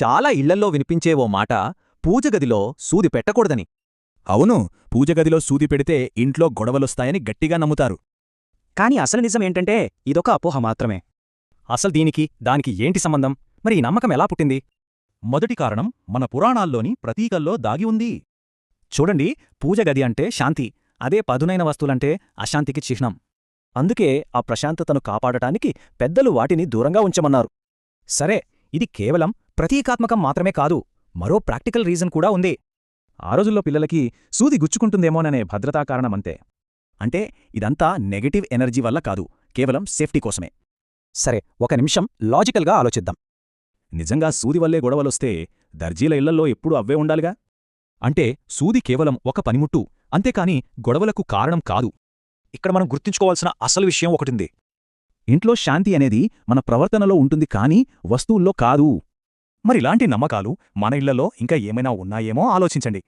చాలా ఇళ్లల్లో వినిపించే ఓ మాట పూజగదిలో సూది పెట్టకూడదని. అవును, పూజగదిలో సూది పెడితే ఇంట్లో గొడవలొస్తాయని గట్టిగా నమ్ముతారు. కాని అసలు నిజమేంటంటే ఇదొక అపోహ మాత్రమే. అసలు దానికి ఏంటి సంబంధం? మరి ఈ నమ్మకం ఎలా పుట్టింది? మొదటి కారణం మన పురాణాల్లోని ప్రతీకల్లో దాగి ఉంది. చూడండి, పూజగది అంటే శాంతి, అదే పదునైన వస్తువులంటే అశాంతికి చిహ్నం. అందుకే ఆ ప్రశాంతతను కాపాడటానికి పెద్దలు వాటిని దూరంగా ఉంచమన్నారు. సరే, ఇది కేవలం ప్రతీకాత్మకం మాత్రమే కాదు, మరో ప్రాక్టికల్ రీజన్ కూడా ఉంది. ఆ రోజుల్లో పిల్లలకి సూది గుచ్చుకుంటుందేమోననే భద్రతా కారణమంతే. అంటే ఇదంతా నెగటివ్ ఎనర్జీ వల్ల కాదు, కేవలం సేఫ్టీ కోసమే. సరే, ఒక నిమిషం లాజికల్గా ఆలోచిద్దాం. నిజంగా సూది వల్లే గొడవలొస్తే దర్జీల ఇళ్లల్లో ఎప్పుడూ అవ్వే ఉండాలిగా. అంటే సూది కేవలం ఒక పనిముట్టు, అంతేకాని గొడవలకు కారణం కాదు. ఇక్కడ మనం గుర్తుంచుకోవాల్సిన అసలు విషయం ఒకటింది. ఇంట్లో శాంతి అనేది మన ప్రవర్తనలో ఉంటుంది కానీ వస్తువుల్లో కాదు. మరిలాంటి నమ్మకాలు మన ఇళ్లలో ఇంకా ఏమైనా ఉన్నాయేమో ఆలోచించండి.